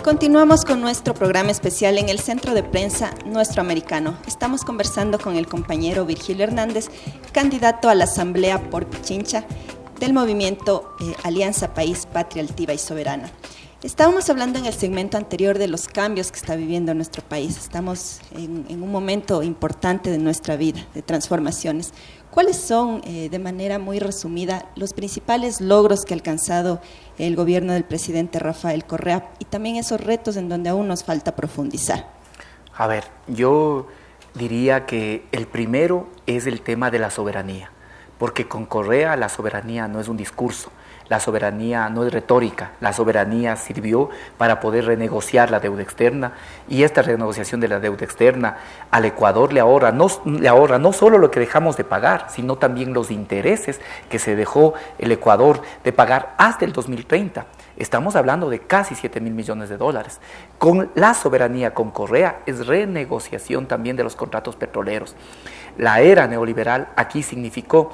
Continuamos con nuestro programa especial en el Centro de Prensa Nuestro Americano. Estamos conversando con el compañero Virgilio Hernández, candidato a la Asamblea por Pichincha del movimiento Alianza País, Patria Altiva y Soberana. Estábamos hablando en el segmento anterior de los cambios que está viviendo nuestro país. Estamos en un momento importante de nuestra vida, de transformaciones. ¿Cuáles son, de manera muy resumida, los principales logros que ha alcanzado el gobierno del presidente Rafael Correa y también esos retos en donde aún nos falta profundizar? A ver, yo diría que el primero es el tema de la soberanía, porque con Correa la soberanía no es un discurso. La soberanía no es retórica, la soberanía sirvió para poder renegociar la deuda externa, y esta renegociación de la deuda externa al Ecuador le ahorra no solo lo que dejamos de pagar, sino también los intereses que se dejó el Ecuador de pagar hasta el 2030. Estamos hablando de casi 7.000 millones de dólares. Con la soberanía con Correa es renegociación también de los contratos petroleros. La era neoliberal aquí significó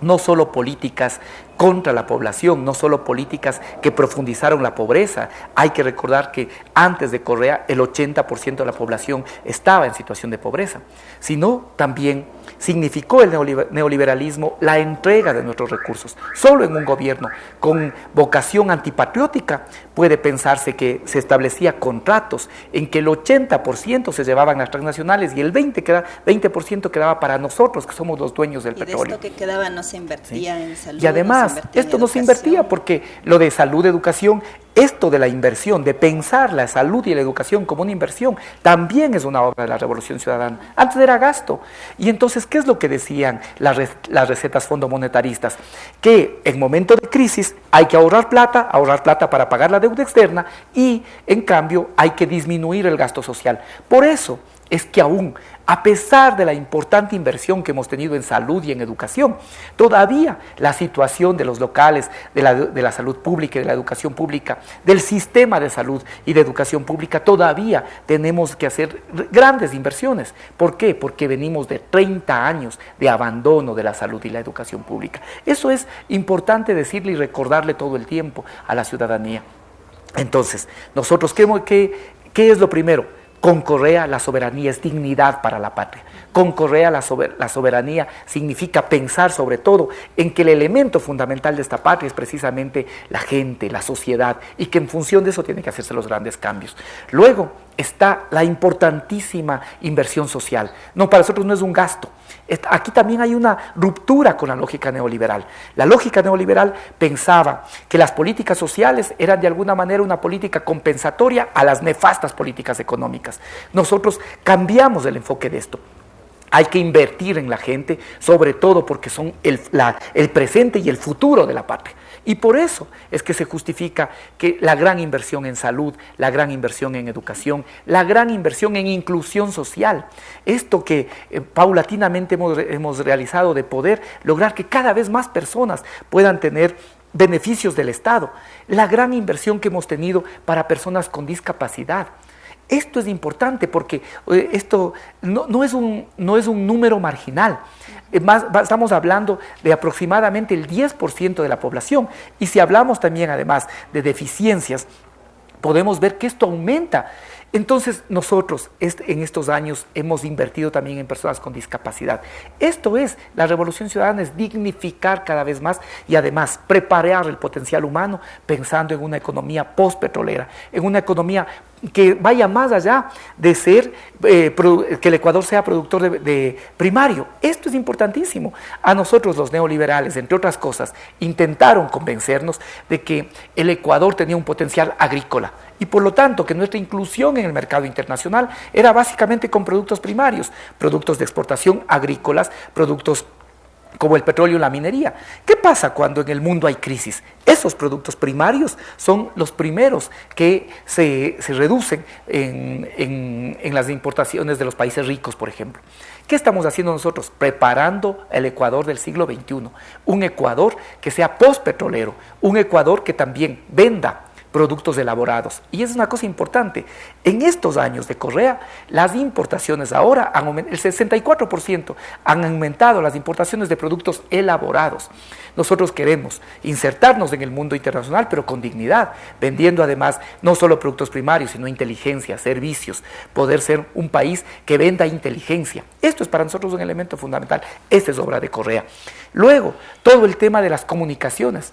no solo políticas contra la población, no solo políticas que profundizaron la pobreza. Hay que recordar que antes de Correa el 80% de la población estaba en situación de pobreza, sino también significó el neoliberalismo la entrega de nuestros recursos. Solo en un gobierno con vocación antipatriótica puede pensarse que se establecía contratos en que el 80% se llevaban las transnacionales y el 20% quedaba para nosotros, que somos los dueños del petróleo. Y de esto que quedaba no se invertía en salud. Y además, esto no se invertía porque lo de salud, educación, esto de la inversión, de pensar la salud y la educación como una inversión, también es una obra de la Revolución Ciudadana. Antes era gasto. Y entonces, ¿qué es lo que decían las recetas fondomonetaristas? Que en momento de crisis hay que ahorrar plata para pagar la deuda externa, y en cambio hay que disminuir el gasto social. Por eso es que aún, a pesar de la importante inversión que hemos tenido en salud y en educación, todavía la situación de los locales, de la salud pública y de la educación pública, del sistema de salud y de educación pública, todavía tenemos que hacer grandes inversiones. ¿Por qué? Porque venimos de 30 años de abandono de la salud y la educación pública. Eso es importante decirle y recordarle todo el tiempo a la ciudadanía. Entonces, nosotros, ¿qué es lo primero? Con Correa la soberanía es dignidad para la patria. Con Correa la soberanía significa pensar sobre todo en que el elemento fundamental de esta patria es precisamente la gente, la sociedad, y que en función de eso tienen que hacerse los grandes cambios. Luego está la importantísima inversión social. No, para nosotros no es un gasto. Aquí también hay una ruptura con la lógica neoliberal. La lógica neoliberal pensaba que las políticas sociales eran de alguna manera una política compensatoria a las nefastas políticas económicas. Nosotros cambiamos el enfoque de esto. Hay que invertir en la gente, sobre todo porque son el presente y el futuro de la patria. Y por eso es que se justifica que la gran inversión en salud, la gran inversión en educación, la gran inversión en inclusión social, esto que paulatinamente hemos realizado de poder lograr que cada vez más personas puedan tener beneficios del Estado, la gran inversión que hemos tenido para personas con discapacidad. Esto es importante porque esto no es un número marginal. Estamos hablando de aproximadamente el 10% de la población, y si hablamos también además de deficiencias, podemos ver que esto aumenta. Entonces nosotros en estos años hemos invertido también en personas con discapacidad. Esto es, la Revolución Ciudadana es dignificar cada vez más y además preparar el potencial humano pensando en una economía postpetrolera, en una economía que vaya más allá de ser, que el Ecuador sea productor de primario. Esto es importantísimo. A nosotros los neoliberales, entre otras cosas, intentaron convencernos de que el Ecuador tenía un potencial agrícola y por lo tanto que nuestra inclusión en el mercado internacional era básicamente con productos primarios, productos de exportación agrícolas, productos como el petróleo y la minería. ¿Qué pasa cuando en el mundo hay crisis? Esos productos primarios son los primeros que se reducen en las importaciones de los países ricos, por ejemplo. ¿Qué estamos haciendo nosotros? Preparando el Ecuador del siglo XXI, un Ecuador que sea postpetrolero, un Ecuador que también venda productos elaborados. Y es una cosa importante. En estos años de Correa, las importaciones ahora, el 64% han aumentado las importaciones de productos elaborados. Nosotros queremos insertarnos en el mundo internacional, pero con dignidad, vendiendo además no solo productos primarios, sino inteligencia, servicios, poder ser un país que venda inteligencia. Esto es para nosotros un elemento fundamental. Esta es obra de Correa. Luego, todo el tema de las comunicaciones.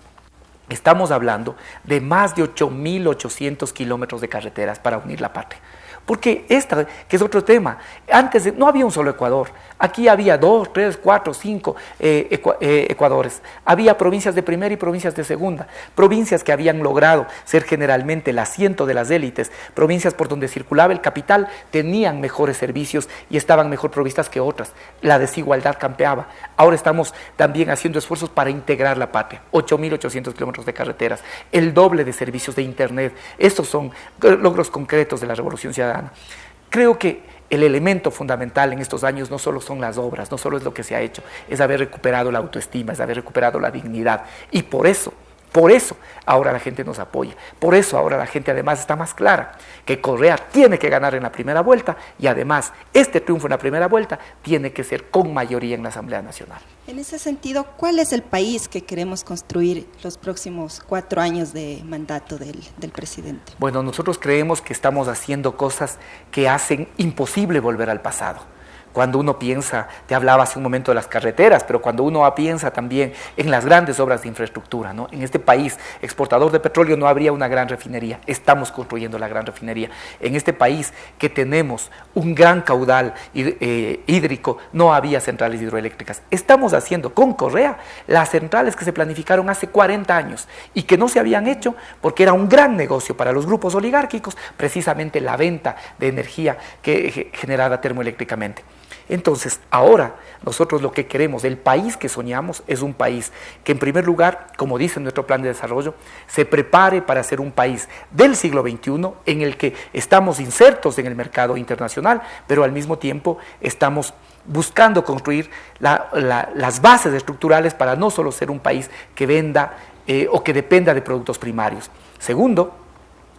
Estamos hablando de más de 8.800 kilómetros de carreteras para unir la patria. Porque esta, que es otro tema, antes no había un solo Ecuador, aquí había 2, 3, 4, 5 Ecuadores, había provincias de primera y provincias de segunda, provincias que habían logrado ser generalmente el asiento de las élites, provincias por donde circulaba el capital, tenían mejores servicios y estaban mejor provistas que otras, la desigualdad campeaba. Ahora estamos también haciendo esfuerzos para integrar la patria, 8.800 kilómetros de carreteras, el doble de servicios de internet. Estos son logros concretos de la Revolución Ciudadana. Creo que el elemento fundamental en estos años no solo son las obras, no solo es lo que se ha hecho, es haber recuperado la autoestima, es haber recuperado la dignidad. Y por eso ahora la gente nos apoya, por eso ahora la gente además está más clara que Correa tiene que ganar en la primera vuelta y además este triunfo en la primera vuelta tiene que ser con mayoría en la Asamblea Nacional. En ese sentido, ¿cuál es el país que queremos construir los próximos 4 años de mandato del presidente? Bueno, nosotros creemos que estamos haciendo cosas que hacen imposible volver al pasado. Cuando uno piensa, te hablaba hace un momento de las carreteras, pero cuando uno piensa también en las grandes obras de infraestructura, ¿no? En este país exportador de petróleo no habría una gran refinería, estamos construyendo la gran refinería. En este país que tenemos un gran caudal hídrico, no había centrales hidroeléctricas. Estamos haciendo con Correa las centrales que se planificaron hace 40 años y que no se habían hecho porque era un gran negocio para los grupos oligárquicos, precisamente la venta de energía generada termoeléctricamente. Entonces, ahora nosotros lo que queremos, el país que soñamos, es un país que en primer lugar, como dice nuestro plan de desarrollo, se prepare para ser un país del siglo XXI en el que estamos insertos en el mercado internacional, pero al mismo tiempo estamos buscando construir las bases estructurales para no solo ser un país que venda o que dependa de productos primarios. Segundo,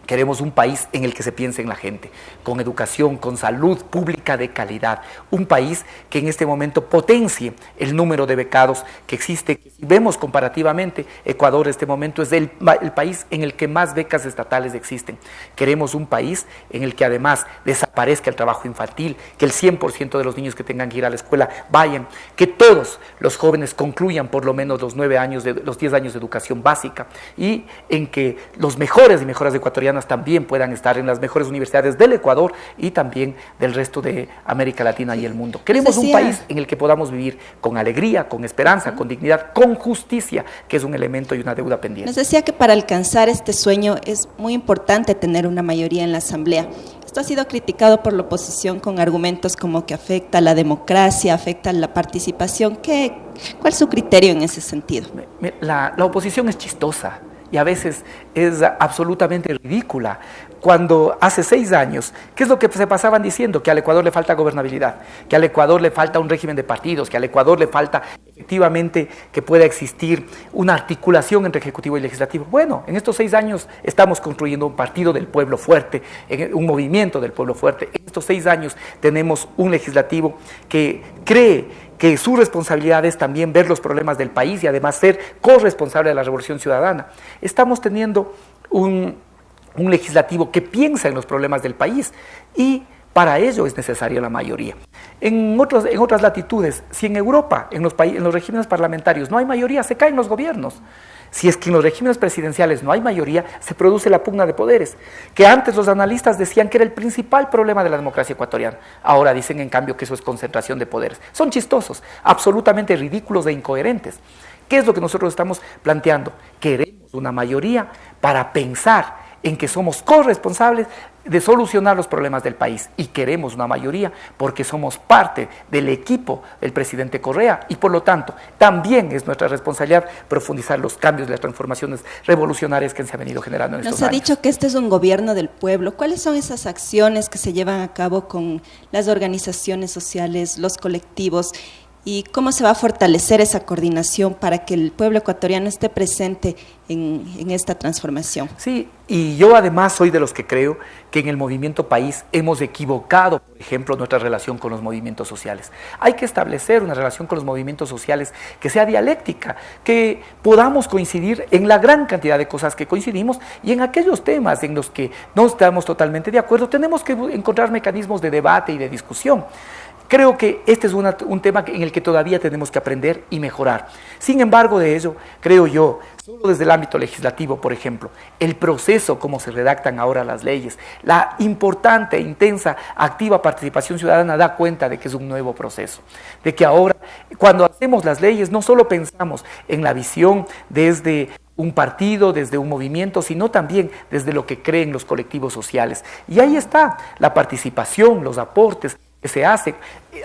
queremos un país en el que se piense en la gente, con educación, con salud pública de calidad. Un país que en este momento potencie el número de becados que existe. Si vemos comparativamente, Ecuador en este momento es el país en el que más becas estatales existen. Queremos un país en el que además desaparezca el trabajo infantil, que el 100% de los niños que tengan que ir a la escuela vayan, que todos los jóvenes concluyan por lo menos los 10 años de educación básica y en que los mejores y mejoras ecuatorianas también puedan estar en las mejores universidades del Ecuador y también del resto de América Latina y el mundo. Queremos un país en el que podamos vivir con alegría, con esperanza, con dignidad, con justicia, que es un elemento y una deuda pendiente. Nos decía que para alcanzar este sueño es muy importante tener una mayoría en la Asamblea. Esto ha sido criticado por la oposición con argumentos como que afecta a la democracia, afecta a la participación. ¿Cuál es su criterio en ese sentido? La oposición es chistosa y a veces es absolutamente ridícula. Cuando hace 6 años, ¿qué es lo que se pasaban diciendo? Que al Ecuador le falta gobernabilidad, que al Ecuador le falta un régimen de partidos, que al Ecuador le falta efectivamente que pueda existir una articulación entre Ejecutivo y Legislativo. Bueno, en estos 6 años estamos construyendo un partido del pueblo fuerte, un movimiento del pueblo fuerte. En estos 6 años tenemos un legislativo que cree que su responsabilidad es también ver los problemas del país y además ser corresponsable de la Revolución Ciudadana. Estamos teniendo un legislativo que piensa en los problemas del país y para ello es necesaria la mayoría. En otras latitudes, si en Europa, en los regímenes parlamentarios no hay mayoría, se caen los gobiernos. Si es que en los regímenes presidenciales no hay mayoría, se produce la pugna de poderes, que antes los analistas decían que era el principal problema de la democracia ecuatoriana. Ahora dicen en cambio que eso es concentración de poderes. Son chistosos, absolutamente ridículos e incoherentes. ¿Qué es lo que nosotros estamos planteando? Queremos una mayoría para pensar en que somos corresponsables de solucionar los problemas del país y queremos una mayoría porque somos parte del equipo del presidente Correa y por lo tanto también es nuestra responsabilidad profundizar los cambios, las transformaciones revolucionarias que se han venido generando en estos años. Nos ha dicho que este es un gobierno del pueblo. ¿Cuáles son esas acciones que se llevan a cabo con las organizaciones sociales, los colectivos y cómo se va a fortalecer esa coordinación para que el pueblo ecuatoriano esté presente en esta transformación. Sí, y yo además soy de los que creo que en el movimiento país hemos equivocado, por ejemplo, nuestra relación con los movimientos sociales. Hay que establecer una relación con los movimientos sociales que sea dialéctica, que podamos coincidir en la gran cantidad de cosas que coincidimos y en aquellos temas en los que no estamos totalmente de acuerdo, tenemos que encontrar mecanismos de debate y de discusión. Creo que este es un tema en el que todavía tenemos que aprender y mejorar. Sin embargo, de ello, creo yo, solo desde el ámbito legislativo, por ejemplo, el proceso, como se redactan ahora las leyes, la importante, intensa, activa participación ciudadana da cuenta de que es un nuevo proceso, de que ahora, cuando hacemos las leyes, no solo pensamos en la visión desde un partido, desde un movimiento, sino también desde lo que creen los colectivos sociales. Y ahí está la participación, los aportes que se hacen.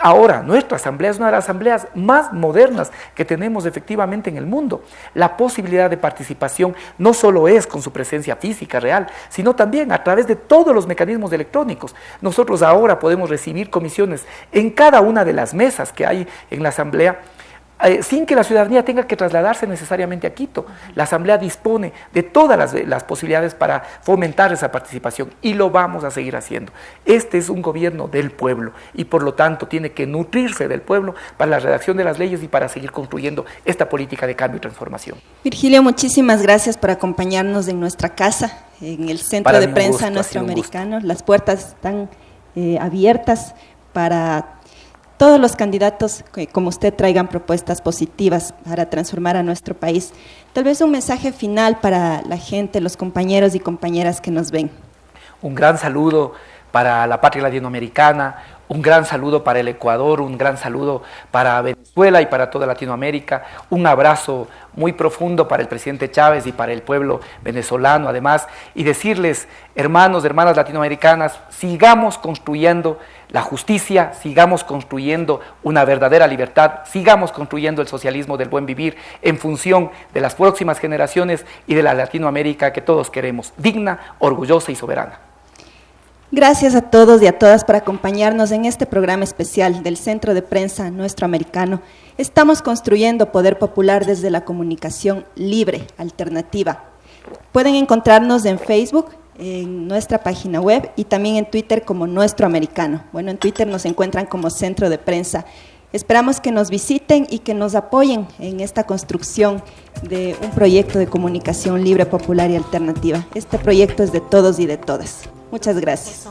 Ahora, nuestra asamblea es una de las asambleas más modernas que tenemos efectivamente en el mundo. La posibilidad de participación no solo es con su presencia física real, sino también a través de todos los mecanismos electrónicos. Nosotros ahora podemos recibir comisiones en cada una de las mesas que hay en la asamblea, sin que la ciudadanía tenga que trasladarse necesariamente a Quito. La Asamblea dispone de todas las posibilidades para fomentar esa participación y lo vamos a seguir haciendo. Este es un gobierno del pueblo y por lo tanto tiene que nutrirse del pueblo para la redacción de las leyes y para seguir construyendo esta política de cambio y transformación. Virgilio, muchísimas gracias por acompañarnos en nuestra casa, en el Centro de Prensa Nuestro Americano. Las puertas están abiertas para todos los candidatos que, como usted, traigan propuestas positivas para transformar a nuestro país. Tal vez un mensaje final para la gente, los compañeros y compañeras que nos ven. Un gran saludo para la patria latinoamericana, un gran saludo para el Ecuador, un gran saludo para Venezuela y para toda Latinoamérica, un abrazo muy profundo para el presidente Chávez y para el pueblo venezolano además, y decirles, hermanos, hermanas latinoamericanas, sigamos construyendo la justicia, sigamos construyendo una verdadera libertad, sigamos construyendo el socialismo del buen vivir en función de las próximas generaciones y de la Latinoamérica que todos queremos, digna, orgullosa y soberana. Gracias a todos y a todas por acompañarnos en este programa especial del Centro de Prensa Nuestro Americano. Estamos construyendo poder popular desde la comunicación libre, alternativa. Pueden encontrarnos en Facebook, en nuestra página web y también en Twitter como Nuestro Americano. Bueno, en Twitter nos encuentran como Centro de Prensa. Esperamos que nos visiten y que nos apoyen en esta construcción de un proyecto de comunicación libre, popular y alternativa. Este proyecto es de todos y de todas. Muchas gracias.